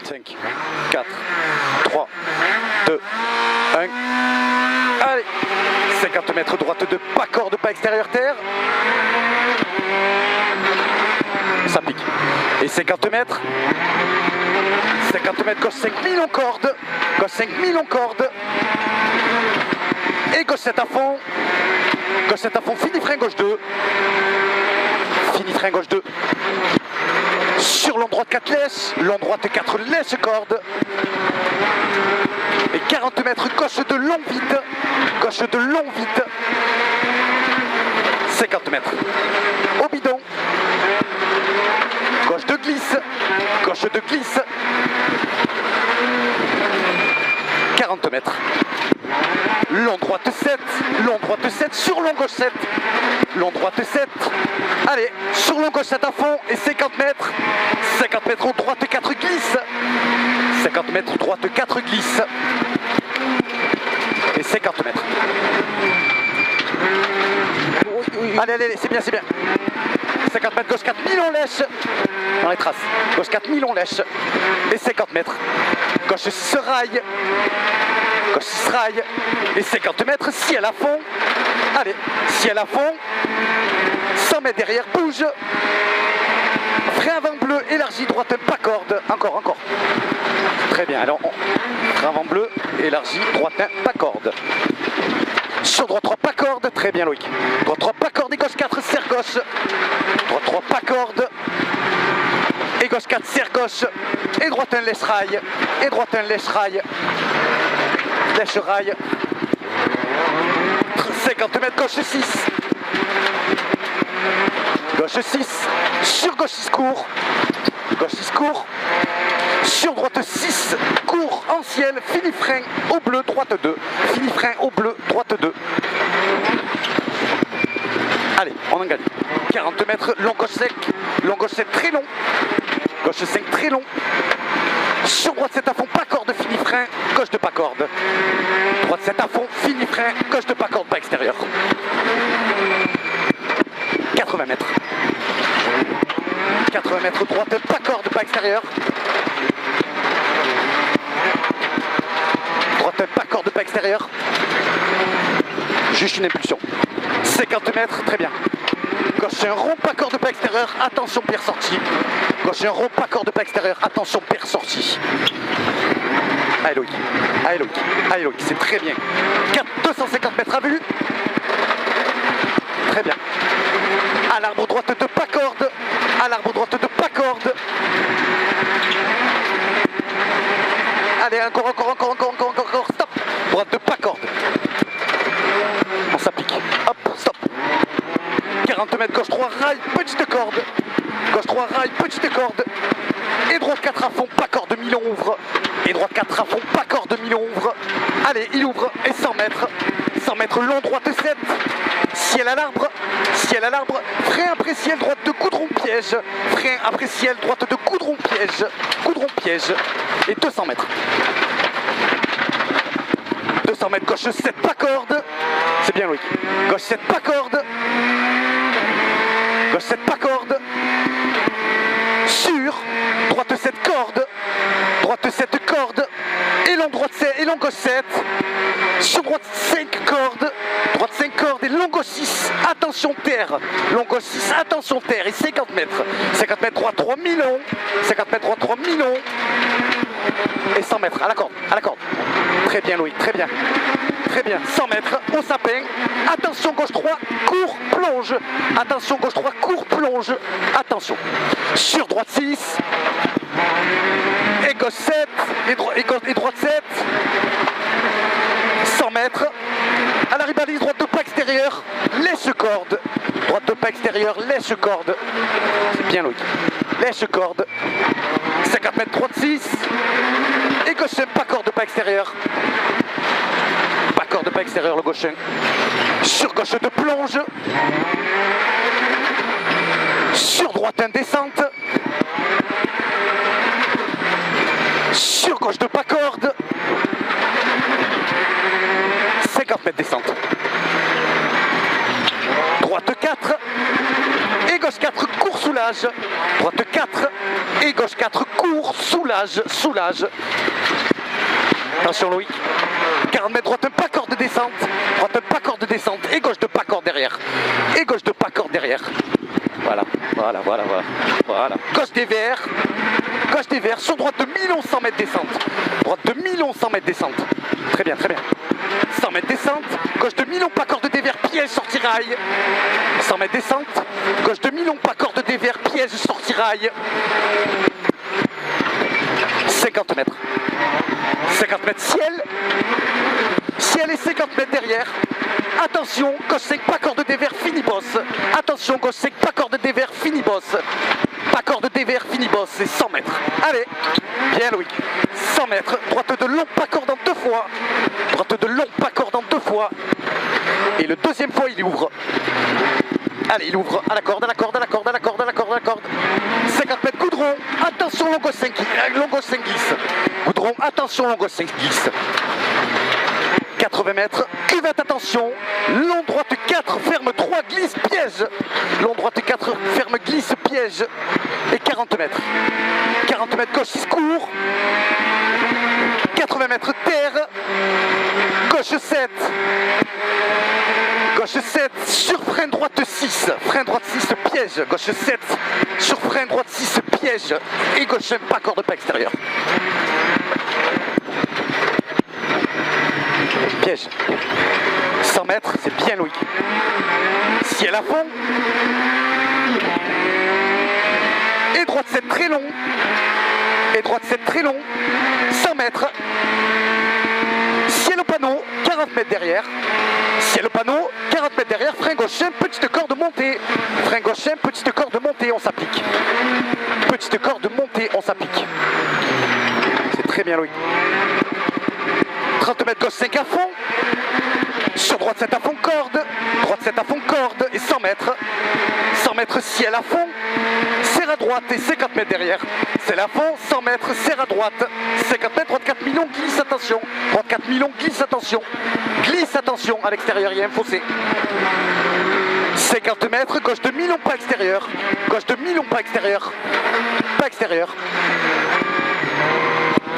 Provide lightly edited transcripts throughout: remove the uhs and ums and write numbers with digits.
5, 4, 3, 2, 1. Allez, 50 mètres droite de pas corde, pas extérieur terre. Ça pique. Et 50 mètres. 50 mètres, gauche 5000 en corde. Gauche 5000 en corde. Et gauche 7 à fond. Gauche 7 à fond, fini frein gauche 2. Fini frein gauche 2. Sur long droite 4 laisse. Long droite 4 laisse corde. Et 40 mètres, gauche de long vide. Gauche de long vide. 50 mètres. Au bidon. Gauche de glisse. Gauche de glisse. 40 mètres. Long droite 7. Long droite 7 sur long gauche 7. Long droite 7. Allez, sur long gauche 7 à fond et 50 mètres. 50 mètres au droite 4 glisse. 50 mètres droite 4 glisse. Et 50 mètres. Allez, allez, c'est bien, c'est bien. 50 mètres, gauche 4000 on lèche. Dans les traces. Gauche 4000 on lèche. Et 50 mètres. Gauche 6 rail. Gauche 6 rail. Et 50 mètres, ciel à fond. Allez, ciel à fond. 100 mètres derrière, bouge. Frein avant bleu, élargi, droite, pas corde. Encore, encore. Très bien, alors, frein avant bleu, élargi, droite, pas corde. Sur droite 3, pas corde. Très bien, Loïc. Droite 3, pas corde et gauche 4, serre gauche. Droite 3, pas corde. Et gauche 4, serre gauche. Et droite 1, laisse rail. Et droite 1, laisse rail. Lèche rail. 50 mètres, gauche 6. Gauche 6. Sur gauche 6 court. Gauche 6 court. Sur droite 6 court en ciel. Fini frein au bleu, droite 2. Fini frein au bleu, droite 2. Allez, on en gagne. 40 mètres, long gauche sec. Long gauche 7 très long. Gauche 5 très long. Sur droite 7 à fond, pas corde, fini frein, gauche de pas corde. Droite 7 à fond, fini frein, gauche de pas corde, pas extérieur. 80 mètres. 80 mètres, droite, pas corde, pas extérieur. Droite, pas corde, pas extérieur. Juste une impulsion. 50 mètres, très bien. Gauche un rond, pas corde, pas extérieur, attention pierre sortie. Gauche un rond, pas corde, pas extérieur, attention pierre sortie. Allez Loïc, allez Loïc, allez Loïc, c'est très bien. 250 mètres à vue. Très bien. À l'arbre droite de pas corde. À l'arbre droite de pas corde. Allez, encore, stop. Droite de pas corde. On s'applique. Hop, stop. 40 mètres, gauche 3, rail, petite corde. Gauche 3, rail, petite corde. Et droite 4 à fond, pas corde, Milon ouvre. Et droite 4 à fond, pas corde, Milon ouvre. Allez, il ouvre. Et 100 mètres. 100 mètres long, droite 7. Ciel à l'arbre. Ciel à l'arbre. Frein après ciel, droite de coudron piège. Frein après ciel, droite de coudron piège. Coudron piège. Et 200 mètres. 200 mètres, gauche 7, pas corde. C'est bien Loïc. Gauche 7, pas corde. Gauche 7, pas corde. Sur. Droite 7, corde. Droite 7, corde. Et long droite 7, et long gauche 7. Sur droite 5 cordes. Droite 5 cordes et long gauche 6. Attention terre. Long gauche 6, attention terre. Et 50 mètres. 50 mètres droite 3 Milon. 50 mètres droite 3 Milon. Et 100 mètres à la corde. À la corde. Très bien Loïc, très bien. Très bien, 100 mètres au sapin. Attention gauche 3, court, plonge. Attention gauche 3, court, plonge. Attention. Sur droite 6. Et gauche 7. Et droite 7. 100 mètres. À la ribalise, droite de pas extérieur. Laisse corde. Droite de pas extérieur, laisse corde. C'est bien Loïc. Laisse corde. 50 mètres, droite 6. Et gauche 5, pas corde, pas extérieur. Pas corde, pas extérieur, le gauche 1. Sur gauche de plonge. Sur droite 1, descente. Sur gauche de pas corde. 50 mètres descente. Droite 4. Et gauche 4, court, soulage. Droite 4 et gauche 4, court, soulage, soulage. Attention Loïc. 40 mètres, droite un pas corde de descente. Droite un pas corde de descente et gauche de pas corde derrière. Et gauche de pas corde derrière. Voilà, voilà, voilà, voilà. Voilà. Gauche des verts. Gauche des verts. Sur droite de 1100 mètres descente. Droite de 1100 mètres descente. Très bien, très bien. 100 mètres descente. Gauche de 1000 pas corde des verts, piège, sortie rail. 100 mètres descente. Gauche de 1000 pas corde des verts, piège, sortie rail. 50 mètres. 50 mètres ciel. Ciel et 50 mètres derrière. Attention, gauche 5 pas corde des verts, fini boss. Attention, gauche 5 pas corde des verts, fini boss. Pas corde des verts, fini boss, c'est 100 mètres. Allez, bien Loïc. 100 mètres, droite de long pas corde en 2 fois. Droite de long pas corde en 2 fois. Et le deuxième fois, il ouvre. Allez, il ouvre à la corde, à la corde, à la corde, à la corde, à la corde, à la corde. 50 mètres goudron. Attention, long gauche 5 glisse. Goudron, attention, long gauche 5 glisse. 80 mètres, cuvette, attention, long droite 4, ferme 3, glisse, piège. Long droite 4, ferme, glisse, piège. Et 40 mètres. 40 mètres, gauche 6, court. 80 mètres, terre. Gauche 7. Gauche 7, sur frein droite 6. Frein droite 6, piège. Gauche 7, sur frein droite 6, piège. Et gauche 1, pas corde pas extérieur. Piège. 100 mètres, c'est bien Loïc. Ciel à fond. Et droite 7 très long. Et droite 7 très long. 100 mètres. Ciel au panneau, 40 mètres derrière. Ciel au panneau, 40 mètres derrière. Frein gauche 1, petite corde montée. Frein gauche 1, petite corde montée, on s'applique. Petite corde montée, on s'applique. C'est très bien Loïc. 30 mètres gauche 5 à fond. Sur droite 7 à fond corde. Droite 7 à fond corde. Et 100 mètres. 100 mètres ciel à fond. Serre à droite et 50 mètres derrière. Ciel à fond, 100 mètres, serre à droite. 50 mètres, droite 4 millions, glisse, attention. Droite 4 millions, glisse, attention. Glisse, attention. À l'extérieur, il y a un fossé. 50 mètres, gauche de 1000 pas extérieur. Gauche de 1000 pas extérieur. Pas extérieur.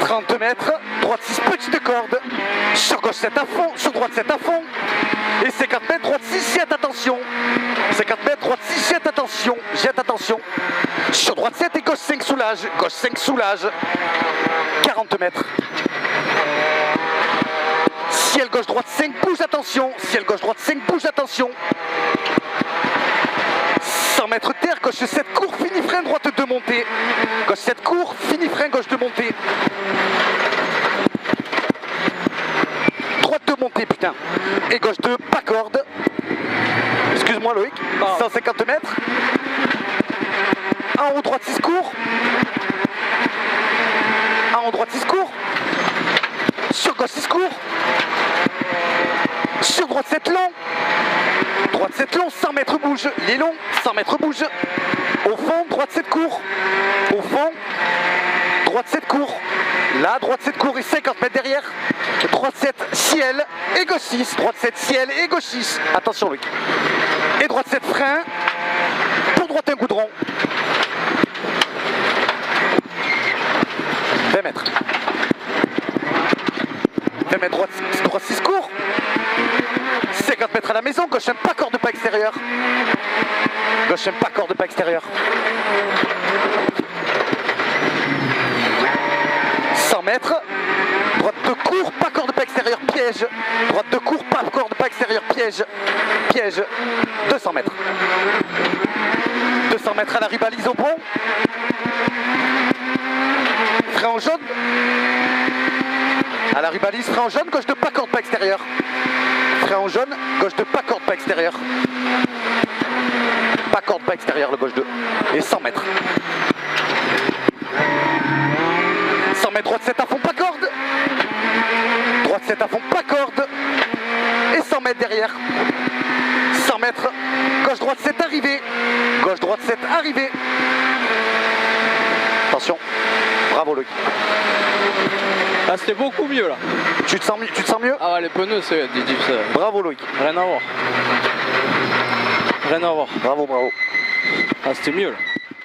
30 mètres, droite 6, petite corde. Sur gauche 7 à fond, sur droite 7 à fond. Et 50 mètres, droite 6, jette, attention. 50 mètres, droite 6, jette, attention. Jette, attention. Sur droite 7 et gauche 5, soulage. Gauche 5, soulage. 40 mètres. Ciel gauche droite 5, bouge, attention. Ciel gauche droite 5, bouge, attention. 100 mètres terre, gauche 7 court, fini frein, droite 2 montée. Gauche 7 court, fini frein, gauche 2 montée. Droite 2 montée, putain. Et gauche 2, pas corde. Excuse-moi Loïc. 150 mètres. En haut droite 6 court. En haut droite 6 court. Sur gauche 6 court. Sur droite 7 long. Droite 7 long, 100 mètres bouge. Il est long, 100 mètres bouge. Au fond, droite 7 court. Au fond, droite 7 court. Là, droite 7 court et 50 mètres derrière. Droite 7 ciel et gauche 6. Droite 7 ciel et gauche 6. Attention Loïc. Et droite 7 frein. Pour droite un goudron. 20 mètres. 20 mètres droite 6 court. 50 mètres à la maison, gauche un pas corde pas extérieur. Gauche un pas corde pas extérieur. 100 mètres. Droite de court, pas corde pas extérieur, piège. Droite de court, pas corde pas extérieur, piège. Piège. 200 mètres. 200 mètres à la ribalise au pont. Frein en jaune. À la ribalise, frein en jaune, gauche de pas corde pas extérieur. Frein en jaune, gauche de pas corde pas extérieur. Pas corde pas extérieur, le gauche 2. Et 100 mètres. 100 mètres, droite 7 à fond, pas corde. Droite 7 à fond, pas corde. Et 100 mètres derrière. 100 mètres, gauche droite 7 arrivé. Gauche droite 7 arrivé. Attention, bravo Loïc. Ah, c'était beaucoup mieux là. Tu te sens mieux? Ah ouais, les pneus c'est difficile. Bravo Loïc. Rien à voir. Rien à voir. Bravo, bravo. Ah, c'était mieux là.